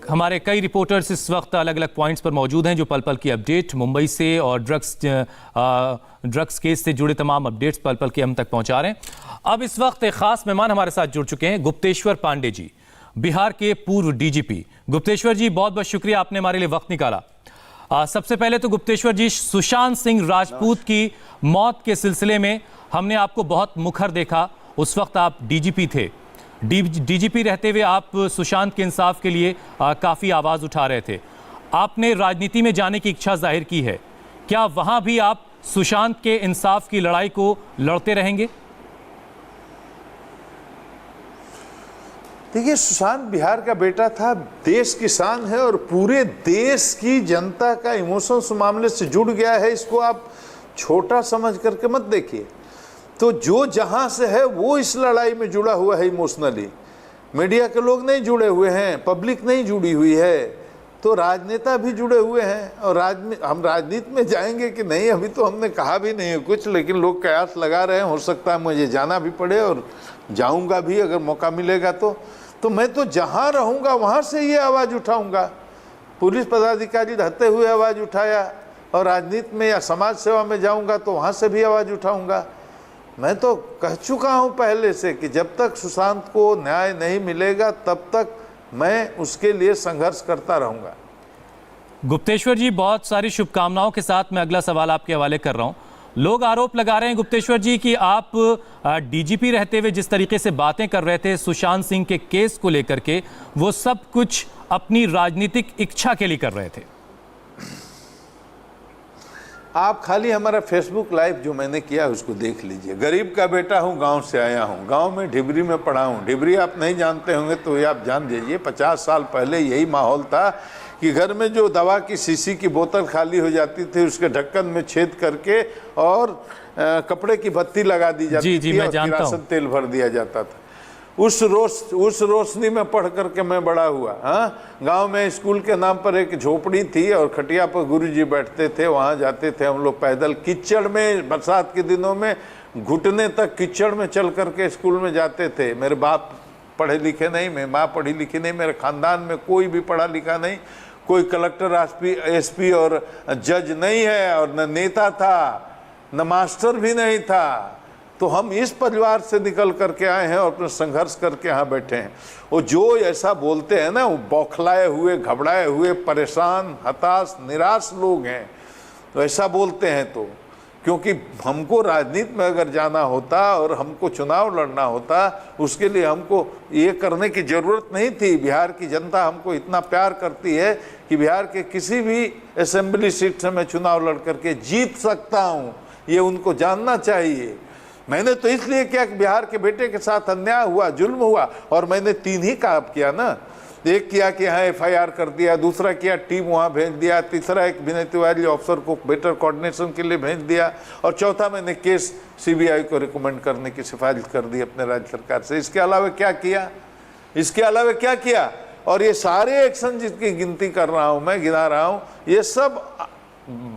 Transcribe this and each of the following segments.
हमारे कई रिपोर्टर्स इस वक्त अलग अलग पॉइंट्स पर मौजूद हैं जो पल पल की अपडेट मुंबई से और ड्रग्स केस से जुड़े तमाम अपडेट्स पल पल के हम तक पहुंचा रहे हैं। अब इस वक्त एक खास मेहमान हमारे साथ जुड़ चुके हैं, गुप्तेश्वर पांडे जी, बिहार के पूर्व डीजीपी। गुप्तेश्वर जी, बहुत बहुत शुक्रिया, आपने हमारे लिए वक्त निकाला। सबसे पहले तो गुप्तेश्वर जी, सुशांत सिंह राजपूत की मौत के सिलसिले में हमने आपको बहुत मुखर देखा। उस वक्त आप डीजीपी थे। डीजीपी रहते हुए आप सुशांत के इंसाफ के लिए काफ़ी आवाज़ उठा रहे थे। आपने राजनीति में जाने की इच्छा जाहिर की है, क्या वहाँ भी आप सुशांत के इंसाफ की लड़ाई को लड़ते रहेंगे? देखिए, सुशांत बिहार का बेटा था, देश की शान है और पूरे देश की जनता का इमोशन उस मामले से जुड़ गया है। इसको आप छोटा समझ करके मत देखिए। तो जो जहां से है वो इस लड़ाई में जुड़ा हुआ है इमोशनली। मीडिया के लोग नहीं जुड़े हुए हैं, पब्लिक नहीं जुड़ी हुई है, तो राजनेता भी जुड़े हुए हैं। और हम राजनीति में जाएंगे कि नहीं, अभी तो हमने कहा भी नहीं है कुछ, लेकिन लोग कयास लगा रहे हैं। हो सकता है मुझे जाना भी पड़े और जाऊंगा भी अगर मौका मिलेगा तो मैं तो जहां रहूंगा वहां से ये आवाज़ उठाऊंगा। पुलिस पदाधिकारी रहते हुए आवाज़ उठाया, और राजनीति में या समाज सेवा में जाऊंगा तो वहां से भी आवाज़ उठाऊंगा। मैं तो कह चुका हूं पहले से कि जब तक सुशांत को न्याय नहीं मिलेगा तब तक मैं उसके लिए संघर्ष करता रहूंगा। गुप्तेश्वर जी, बहुत सारी शुभकामनाओं के साथ मैं अगला सवाल आपके हवाले कर रहा हूं। लोग आरोप लगा रहे हैं गुप्तेश्वर जी कि आप डीजीपी रहते हुए जिस तरीके से बातें कर रहे थे सुशांत सिंह के केस को लेकर के, वो सब कुछ अपनी राजनीतिक इच्छा के लिए कर रहे थे। आप खाली हमारा फेसबुक लाइव जो मैंने किया उसको देख लीजिए। गरीब का बेटा हूँ, गांव से आया हूँ, गांव में ढिबरी में पढ़ा हूँ। ढिबरी आप नहीं जानते होंगे तो ये आप जान लीजिए, 50 साल पहले यही माहौल था कि घर में जो दवा की शीशी की बोतल खाली हो जाती थी उसके ढक्कन में छेद करके और कपड़े की बत्ती लगा दी जाती थी और किरासन तेल भर दिया जाता था। उस रोशनी में पढ़ करके मैं बड़ा हुआ। हाँ, गांव में स्कूल के नाम पर एक झोपड़ी थी और खटिया पर गुरुजी बैठते थे, वहां जाते थे हम लोग पैदल। कीचड़ में, बरसात के दिनों में घुटने तक कीचड़ में चल करके स्कूल में जाते थे। मेरे बाप पढ़े लिखे नहीं, मेरी माँ पढ़ी लिखी नहीं, मेरे खानदान में कोई भी पढ़ा लिखा नहीं, कोई कलेक्टर एसपी और जज नहीं है, और न नेता था, न मास्टर भी नहीं था। तो हम इस परिवार से निकल करके आए हैं और अपने संघर्ष करके यहाँ बैठे हैं। वो जो ऐसा बोलते हैं ना, वो बौखलाए हुए, घबराए हुए, परेशान, हताश, निराश लोग हैं, तो ऐसा बोलते हैं। तो क्योंकि हमको राजनीति में अगर जाना होता और हमको चुनाव लड़ना होता, उसके लिए हमको ये करने की ज़रूरत नहीं थी। बिहार की जनता हमको इतना प्यार करती है कि बिहार के किसी भी असेंबली सीट से मैं चुनाव लड़ करके जीत सकता हूँ, ये उनको जानना चाहिए। मैंने तो इसलिए किया कि बिहार के बेटे के साथ अन्याय हुआ, जुल्म हुआ, और मैंने 3 ही काम किया ना। एक किया कि यहाँ FIR कर दिया, दूसरा किया टीम वहाँ भेज दिया, तीसरा एक विनय तिवारी ऑफिसर को बेटर कोऑर्डिनेशन के लिए भेज दिया, और चौथा मैंने केस CBI को रिकमेंड करने की सिफारिश कर दी अपने राज्य सरकार से। इसके अलावा क्या किया? इसके अलावा क्या किया? और ये सारे एक्शन जिसकी गिनती कर रहा हूँ मैं, गिना रहा हूँ, ये सब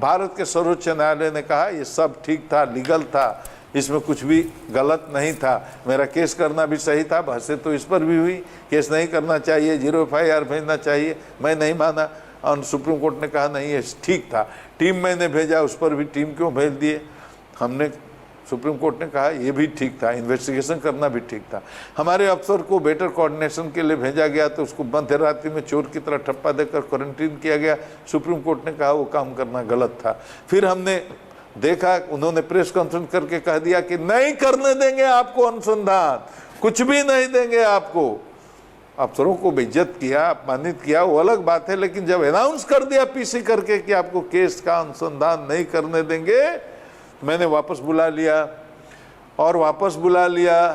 भारत के सर्वोच्च न्यायालय ने कहा ये सब ठीक था, लीगल था, इसमें कुछ भी गलत नहीं था। मेरा केस करना भी सही था, बहसें तो इस पर भी हुई, केस नहीं करना चाहिए, 0 FIR भेजना चाहिए, मैं नहीं माना, और सुप्रीम कोर्ट ने कहा नहीं ये ठीक था। टीम मैंने भेजा, उस पर भी टीम क्यों भेज दिए हमने, सुप्रीम कोर्ट ने कहा ये भी ठीक था, इन्वेस्टिगेशन करना भी ठीक था। हमारे अफसर को बेटर कोऑर्डिनेशन के लिए भेजा गया तो उसको मध्य रात्रि में चोर की तरह ठप्पा देकर क्वारंटीन किया गया, सुप्रीम कोर्ट ने कहा वो काम करना गलत था। फिर हमने देखा, उन्होंने प्रेस कॉन्फ्रेंस करके कह दिया कि नहीं करने देंगे आपको अनुसंधान, कुछ भी नहीं देंगे आपको। अफसरों को बेइज्जत किया, अपमानित किया, वो अलग बात है, लेकिन जब अनाउंस कर दिया PC करके कि आपको केस का अनुसंधान नहीं करने देंगे, मैंने वापस बुला लिया,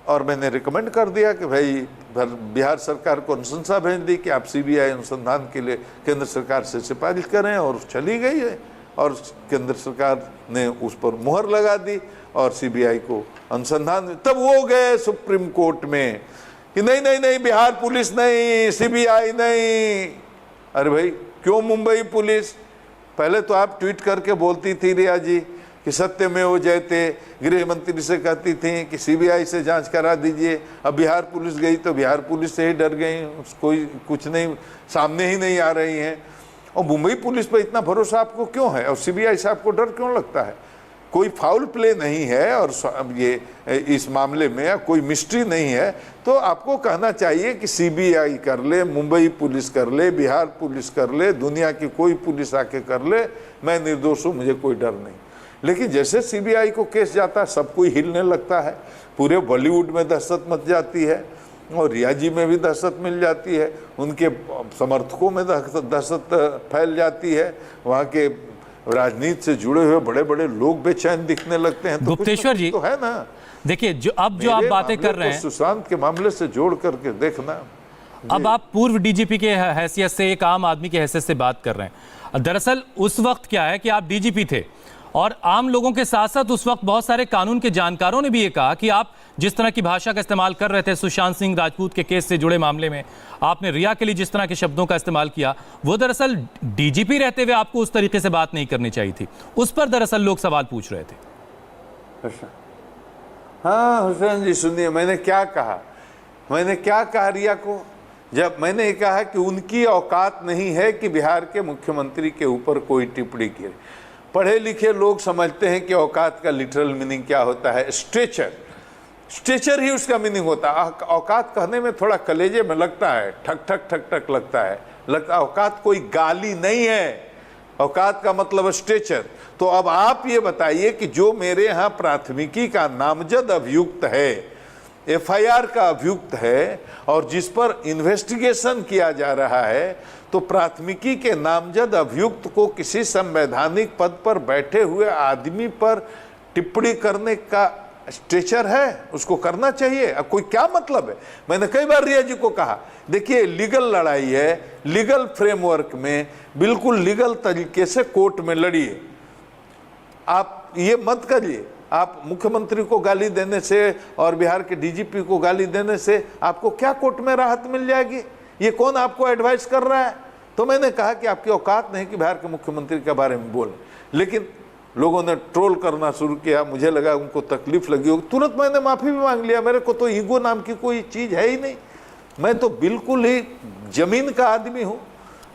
और मैंने रिकमेंड कर दिया कि भाई बिहार सरकार को अनुशंसा भेज दी कि आप CBI अनुसंधान के लिए केंद्र सरकार से सिफारिश करें, और चली गई है। और केंद्र सरकार ने उस पर मुहर लगा दी और CBI को अनुसंधान, तब वो गए सुप्रीम कोर्ट में कि नहीं नहीं नहीं, बिहार पुलिस नहीं, CBI नहीं। अरे भाई, क्यों मुंबई पुलिस? पहले तो आप ट्वीट करके बोलती थी रिया जी कि सत्यमेव जयते, गृह मंत्री से कहती थी कि सीबीआई से जांच करा दीजिए। अब बिहार पुलिस गई तो बिहार पुलिस से ही डर गई, कोई कुछ नहीं, सामने ही नहीं आ रही हैं। और मुंबई पुलिस पर इतना भरोसा आपको क्यों है, और सीबीआई से आपको डर क्यों लगता है? कोई फाउल प्ले नहीं है और ये इस मामले में कोई मिस्ट्री नहीं है, तो आपको कहना चाहिए कि सीबीआई कर ले, मुंबई पुलिस कर ले, बिहार पुलिस कर ले, दुनिया की कोई पुलिस आके कर ले, मैं निर्दोष हूँ, मुझे कोई डर नहीं। लेकिन जैसे सीबीआई को केस जाता है सब कोई हिलने लगता है, पूरे बॉलीवुड में दहशत मच जाती है और रिया जी में भी दहशत मिल जाती है, उनके समर्थकों में दहशत फैल जाती है, वहाँ के राजनीति से जुड़े हुए बड़े बड़े लोग बेचैन दिखने लगते हैं। तो गुप्तेश्वर जी तो है ना, देखिए जो आप बातें कर रहे हैं सुशांत के मामले से जोड़ करके देखना। अब आप पूर्व डीजीपी के हैसियत से, एक आम आदमी की हैसियत से बात कर रहे हैं। दरअसल उस वक्त क्या है कि आप डीजीपी थे और आम लोगों के साथ साथ उस वक्त बहुत सारे कानून के जानकारों ने भी ये कहा कि आप जिस तरह की भाषा का इस्तेमाल कर रहे थे सुशांत सिंह राजपूत के केस से जुड़े मामले में, आपने रिया के लिए जिस तरह के शब्दों का इस्तेमाल किया, वो दरअसल डीजीपी रहते हुए आपको उस तरीके से बात नहीं करनी चाहिए थी। उस पर दरअसल लोग सवाल पूछ रहे थे। अच्छा, हाँ हुसैन जी सुनिए, मैंने क्या कहा रिया को? जब मैंने कहा कि उनकी औकात नहीं है कि बिहार के मुख्यमंत्री के ऊपर कोई टिप्पणी करे। पढ़े लिखे लोग समझते हैं कि औकात का लिटरल मीनिंग क्या होता है, स्टेचर ही उसका मीनिंग होता है। औकात कहने में थोड़ा कलेजे में लगता है, ठक ठक ठक ठक लगता है, औकात कोई गाली नहीं है, औकात का मतलब स्टेचर। तो अब आप ये बताइए कि जो मेरे यहाँ प्राथमिकी का नामजद अभियुक्त है, एफआईआर का अभियुक्त है और जिस पर इन्वेस्टिगेशन किया जा रहा है, तो प्राथमिकी के नामजद अभियुक्त को किसी संवैधानिक पद पर बैठे हुए आदमी पर टिप्पणी करने का स्टेचर है? उसको करना चाहिए। अब कोई क्या मतलब है? मैंने कई बार रिया जी को कहा, देखिए लीगल लड़ाई है, लीगल फ्रेमवर्क में बिल्कुल लीगल तरीके से कोर्ट में लड़िए। आप ये मत करिए, आप मुख्यमंत्री को गाली देने से और बिहार के डीजीपी को गाली देने से आपको क्या कोर्ट में राहत मिल जाएगी? ये कौन आपको एडवाइस कर रहा है? तो मैंने कहा कि आपकी औकात नहीं कि बिहार के मुख्यमंत्री के बारे में बोले। लेकिन लोगों ने ट्रोल करना शुरू किया, मुझे लगा उनको तकलीफ लगी होगी, तुरंत मैंने माफी भी मांग लिया। मेरे को तो ईगो नाम की कोई चीज है ही नहीं, मैं तो बिल्कुल ही जमीन का आदमी हूं।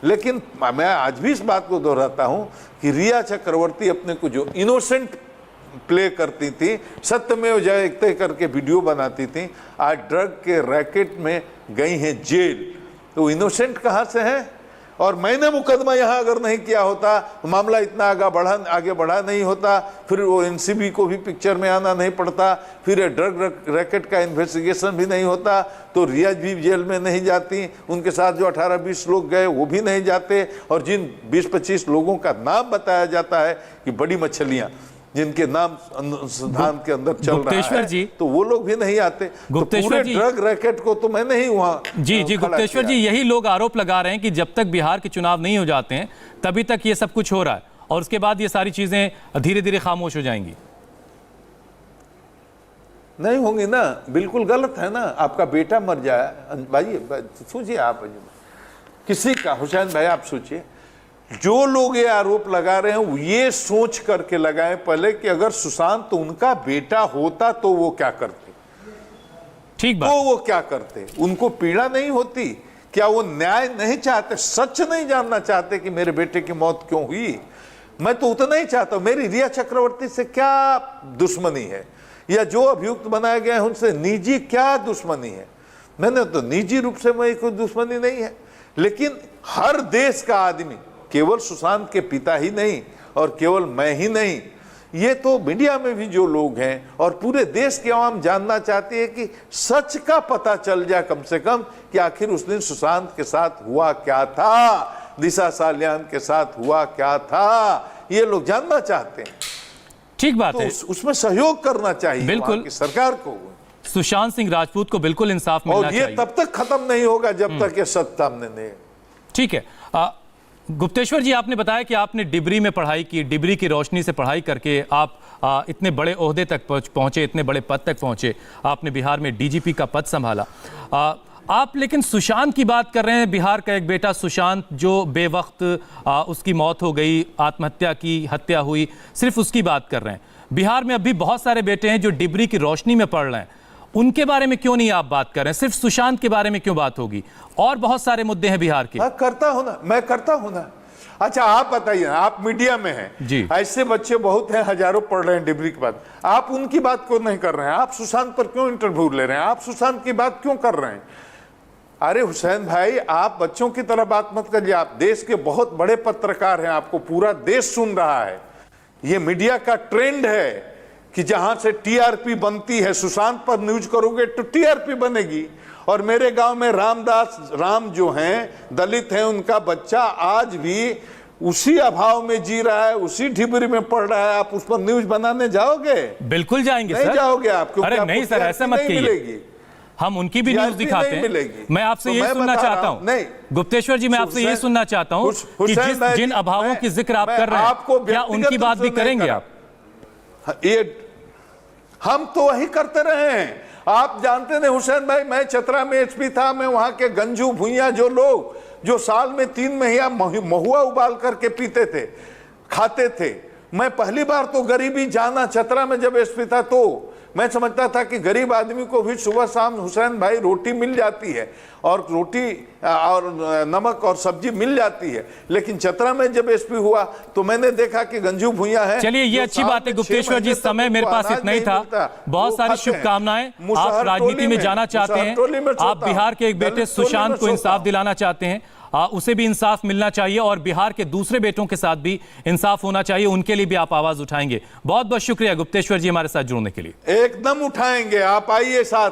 लेकिन मैं आज भी इस बात को दोहराता हूं कि रिया चक्रवर्ती अपने को जो इनोसेंट प्ले करती थी, सत्यमेव जयते करके वीडियो बनाती थी, आज ड्रग के रैकेट में गई हैं जेल। तो इनोसेंट कहां से है? और मैंने मुकदमा यहां अगर नहीं किया होता, मामला इतना आगे बढ़ा नहीं होता, फिर वो एनसीबी को भी पिक्चर में आना नहीं पड़ता, फिर ड्रग रैकेट का इन्वेस्टिगेशन भी नहीं होता, तो रिया भी जेल में नहीं जाती, उनके साथ जो 18-20 लोग गए वो भी नहीं जाते, और जिन 20-25 लोगों का नाम बताया जाता है कि बड़ी मछलियां जिनके नाम अनुसंधान के अंदर चल रहा है, जी, तो वो लोग भी नहीं आते। गुप्तेश्वर जी, ड्रग रैकेट को तो मैं नहीं वहां जी गुप्तेश्वर जी, यही लोग आरोप लगा रहे हैं कि जब तक बिहार के चुनाव नहीं हो जाते हैं तभी तक ये सब कुछ हो रहा है और उसके बाद ये सारी चीजें धीरे धीरे खामोश हो जाएंगी। नहीं होंगी ना, बिल्कुल गलत है ना। आपका बेटा मर जाए, भाई सोचिए, आप किसी का, हुसैन भाई आप सोचिए, जो लोग ये आरोप लगा रहे हैं ये सोच करके लगाएं पहले कि अगर सुशांत तो उनका बेटा होता तो वो क्या करते, ठीक बात, तो वो क्या करते? उनको पीड़ा नहीं होती क्या? वो न्याय नहीं चाहते, सच नहीं जानना चाहते कि मेरे बेटे की मौत क्यों हुई? मैं तो उतना ही चाहता हूं। मेरी रिया चक्रवर्ती से क्या दुश्मनी है, या जो अभियुक्त बनाए गए हैं उनसे निजी क्या दुश्मनी है? मैंने तो निजी रूप से मेरी कोई दुश्मनी नहीं है, लेकिन हर देश का आदमी, केवल सुशांत के पिता ही नहीं और केवल मैं ही नहीं, ये तो मीडिया में भी जो लोग हैं और पूरे देश की आवाम जानना चाहती है कि सच का पता चल जाए कम से कम कि आखिर उस दिन सुशांत के साथ हुआ क्या था, दिशा सालियान के साथ हुआ क्या था, ये लोग जानना चाहते हैं। ठीक बात है, उसमें सहयोग करना चाहिए बिल्कुल सरकार को। सुशांत सिंह राजपूत को बिल्कुल इंसाफ मिलना चाहिए, और ये तब तक खत्म नहीं होगा जब तक ये सच सामने नहीं। ठीक है, गुप्तेश्वर जी, आपने बताया कि आपने डिब्री में पढ़ाई की, डिब्री की रोशनी से पढ़ाई करके आप इतने बड़े ओहदे तक पहुंचे, इतने बड़े पद तक पहुंचे, आपने बिहार में डीजीपी का पद संभाला। आप लेकिन सुशांत की बात कर रहे हैं, बिहार का एक बेटा सुशांत जो बेवक्त उसकी मौत हो गई, आत्महत्या की, हत्या हुई, सिर्फ उसकी बात कर रहे हैं। बिहार में अभी बहुत सारे बेटे हैं जो डिबरी की रोशनी में पढ़ रहे हैं, उनके बारे में क्यों नहीं आप बात कर रहे हैं? सिर्फ सुशांत के बारे में क्यों बात होगी? और बहुत सारे मुद्दे हैं बिहार के। मैं करता हूं ना। अच्छा आप बताइए, आप मीडिया में हैं जी, ऐसे बच्चे बहुत हैं, हजारों पढ़ रहे हैं डिग्री के बाद, आप उनकी बात क्यों नहीं कर रहे हैं? आप सुशांत पर क्यों इंटरव्यू ले रहे हैं? आप सुशांत की बात क्यों कर रहे हैं? अरे हुसैन भाई, आप बच्चों की तरह बात मत करिए। आप देश के बहुत बड़े पत्रकार हैं, आपको पूरा देश सुन रहा है। ये मीडिया का ट्रेंड है कि जहां से टीआरपी बनती है, सुशांत पर न्यूज करोगे तो टीआरपी बनेगी। और मेरे गांव में राम जो हैं, दलित हैं, उनका बच्चा आज भी उसी अभाव में जी रहा है, उसी ढिबरी में पढ़ रहा है। आप उस पर न्यूज बनाने जाओगे? बिल्कुल जाएंगे नहीं सर। जाओगे आप, क्योंकि अरे आपको नहीं सर, ऐसा मत TRP नहीं कहिए। मिलेगी। हम उनकी भी न्यूज दिखाते हैं। मैं आपसे ये सुनना चाहता हूं, नहीं गुप्तेश्वर जी, मैं आपसे ये सुनना चाहता हूं कि जिन अभावों की जिक्र आप कर रहे हैं, क्या उनकी बात भी करेंगे आप? ये हम तो वही करते रहे हैं। आप जानते नहीं हुसैन भाई, मैं चतरा में एसपी था, मैं वहां के गंजू भुइया जो लोग जो साल में 3 महीना महुआ उबाल करके पीते थे, खाते थे, मैं पहली बार तो गरीबी जाना चतरा में जब एसपी था। तो मैं समझता था कि गरीब आदमी को भी सुबह शाम हुसैन भाई रोटी मिल जाती है, और रोटी और नमक और सब्जी मिल जाती है। लेकिन चतरा में जब एसपी हुआ तो मैंने देखा कि गंजू भुइया है। चलिए, ये अच्छी बात है गुप्तेश्वर जी, समय मेरे पास इतना ही था। बहुत सारी शुभकामनाएं। आप राजनीति में जाना चाहते हैं, आप बिहार के एक बेटे सुशांत को इंसाफ दिलाना चाहते हैं, उसे भी इंसाफ मिलना चाहिए और बिहार के दूसरे बेटों के साथ भी इंसाफ होना चाहिए, उनके लिए भी आप आवाज उठाएंगे। बहुत बहुत शुक्रिया गुप्तेश्वर जी हमारे साथ जुड़ने के लिए। एकदम उठाएंगे, आप आइए साथ।